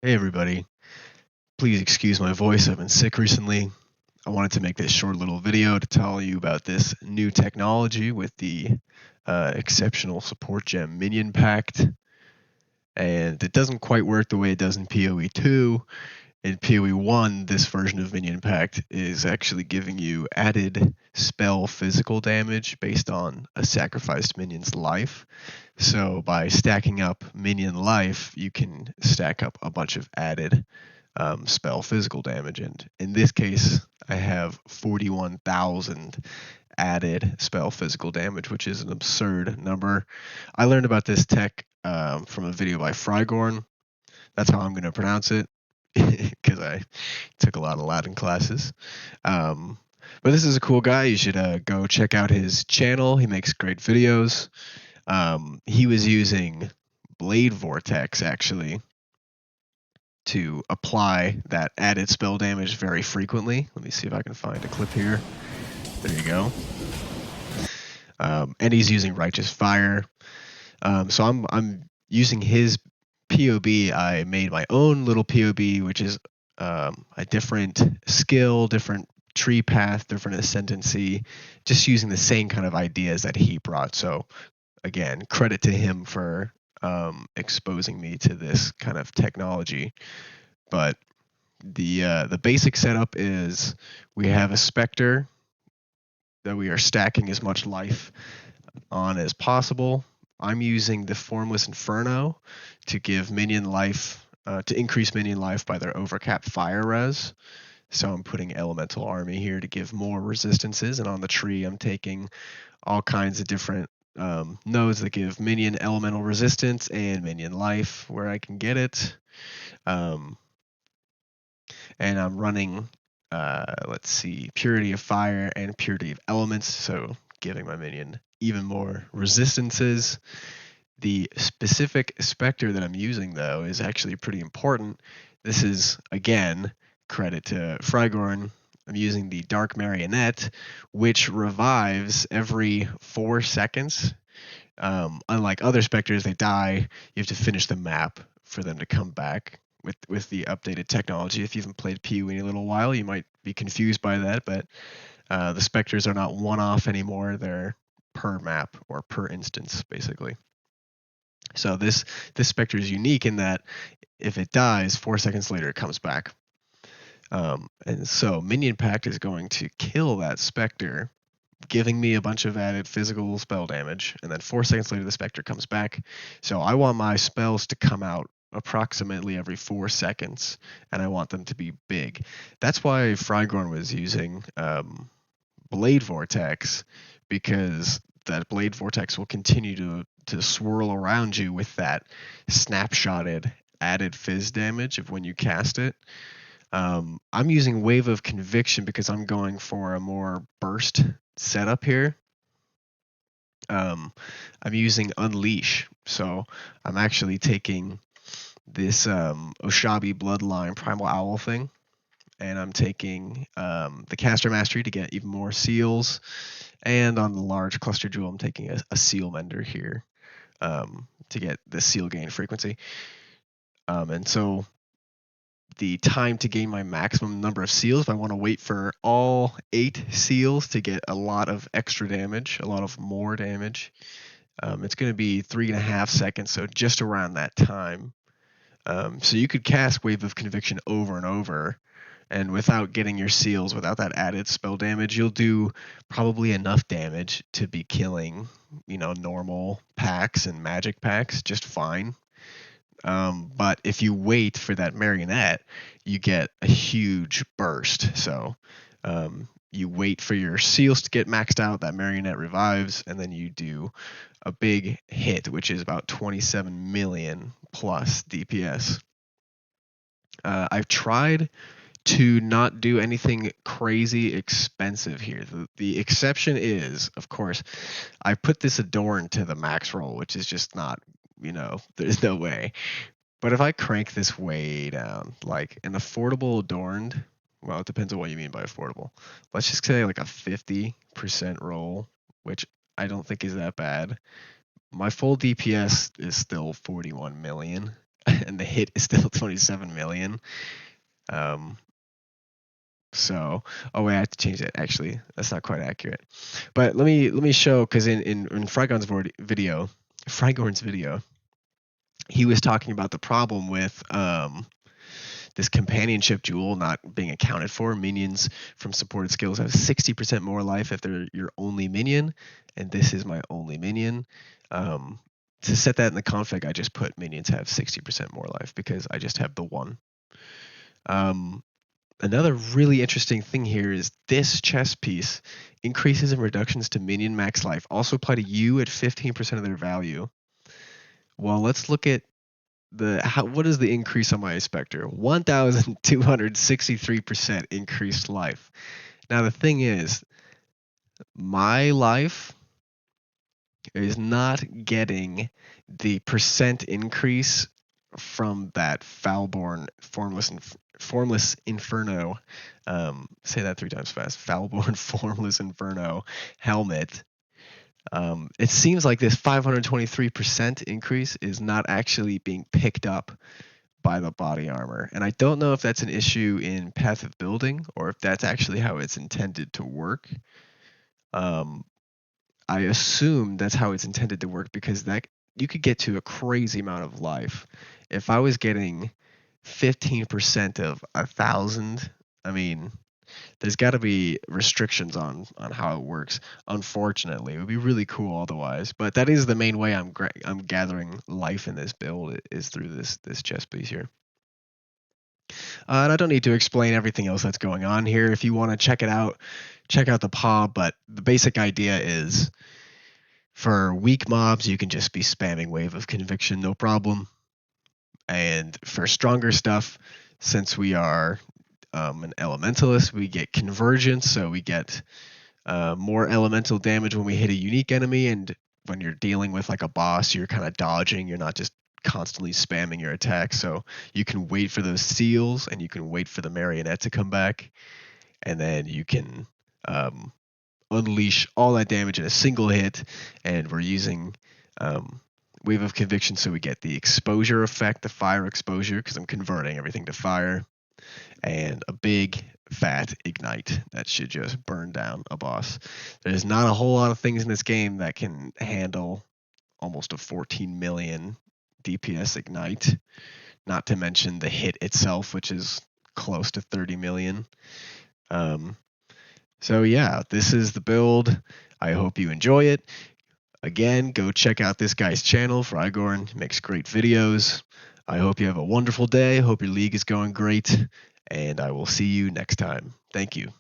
Hey everybody, please excuse my voice. I've been sick recently. I wanted to make this short little video to tell you about this new technology with the exceptional support gem Minion Pact. And it doesn't quite work the way it does in PoE 2. In PoE 1, this version of Minion Pact is actually giving you added spell physical damage based on a sacrificed minion's life. So by stacking up minion life, you can stack up a bunch of added spell physical damage. And in this case, I have 41,000 added spell physical damage, which is an absurd number. I learned about this tech from a video by Frygorn. That's how I'm going to pronounce it because I took a lot of Latin classes. But this is a cool guy. You should go check out his channel. He makes great videos. He was using Blade Vortex actually to apply that added spell damage very frequently. Let me see if I can find a clip here. There you go. And he's using Righteous Fire. So I'm using his POB. I made my own little POB, which is a different skill, different tree path, different ascendancy, just using the same kind of ideas that he brought. So again, credit to him for exposing me to this kind of technology. But the basic setup is we have a Spectre that we are stacking as much life on as possible. I'm using the Formless Inferno to give minion life, to increase minion life by their overcapped fire res. So I'm putting Elemental Army here to give more resistances, and on the tree I'm taking all kinds of different nodes that give minion elemental resistance and minion life where I can get it. And I'm running, let's see, Purity of Fire and Purity of Elements, so giving my minion even more resistances. The specific Spectre that I'm using, though, is actually pretty important. This is, again, credit to Frygorn. I'm using the Dark Marionette, which revives every 4 seconds. Unlike other Spectres, they die. You have to finish the map for them to come back. With the updated technology, if you haven't played PoE in a little while, you might be confused by that, but the Spectres are not one-off anymore. They're per map or per instance, basically. So this Spectre is unique in that if it dies, 4 seconds later it comes back. And so Minion Pact is going to kill that Spectre, giving me a bunch of added physical spell damage, and then 4 seconds later the Spectre comes back. So I want my spells to come out approximately every 4 seconds, and I want them to be big. That's why Frygorn was using Blade Vortex, because that Blade Vortex will continue to swirl around you with that snapshotted added fizz damage of when you cast it. I'm using Wave of Conviction because I'm going for a more burst setup here. I'm using Unleash, so I'm actually taking this Oshabi Bloodline Primal Owl thing, and I'm taking the Caster Mastery to get even more seals, and on the large Cluster Jewel I'm taking a Seal Mender here to get the seal gain frequency. And so the time to gain my maximum number of seals, if I want to wait for all 8 seals to get a lot of extra damage, a lot of more damage, it's going to be 3.5 seconds, so just around that time. So you could cast Wave of Conviction over and over, and without getting your seals, without that added spell damage, you'll do probably enough damage to be killing, normal packs and magic packs just fine. But if you wait for that marionette, you get a huge burst. So you wait for your seals to get maxed out, that marionette revives, and then you do a big hit, which is about 27 million plus DPS. I've tried to not do anything crazy expensive here. The exception is, of course, I put this Adorn to the max roll, which is just not, there's no way. But if I crank this way down, like an affordable Adorned, well, it depends on what you mean by affordable. Let's just say like a 50% roll, which I don't think is that bad. My full DPS is still 41 million, and the hit is still 27 million. So, oh wait, I have to change that. Actually, that's not quite accurate. But let me show, because in Frygorn's video, he was talking about the problem with this companionship jewel not being accounted for. Minions from supported skills have 60% more life if they're your only minion, and this is my only minion. To set that in the config, I just put minions have 60% more life because I just have the one. Another really interesting thing here is this chess piece. Increases and reductions to minion max life also apply to you at 15% of their value. Well, let's look at what is the increase on my Spectre? 1,263% increased life. Now the thing is, my life is not getting the percent increase from that Foulborn Formless Inferno. Say that 3 times fast. Foulborn Formless Inferno helmet. It seems like this 523% increase is not actually being picked up by the body armor. And I don't know if that's an issue in Path of Building or if that's actually how it's intended to work. I assume that's how it's intended to work, because that you could get to a crazy amount of life. If I was getting 15% of 1,000, I mean, there's got to be restrictions on how it works. Unfortunately, it would be really cool otherwise. But that is the main way I'm gathering life in this build, is through this chest piece here. And I don't need to explain everything else that's going on here. If you want to check it out, check out the POE. But the basic idea is, for weak mobs, you can just be spamming Wave of Conviction, no problem. And for stronger stuff, since we are an Elementalist, we get Convergence, so we get more elemental damage when we hit a unique enemy. And when you're dealing with like a boss, you're kind of dodging. You're not just constantly spamming your attacks. So you can wait for those seals, and you can wait for the marionette to come back, and then you can unleash all that damage in a single hit. And we're using Wave of Conviction, so we get the exposure effect, the fire exposure, because I'm converting everything to fire, and a big fat ignite that should just burn down a boss. There's not a whole lot of things in this game that can handle almost a 14 million DPS ignite, not to mention the hit itself, which is close to 30 million. So yeah, this is the build. I hope you enjoy it. Again, go check out this guy's channel. Frygorn makes great videos. I hope you have a wonderful day. Hope your league is going great, and I will see you next time. Thank you.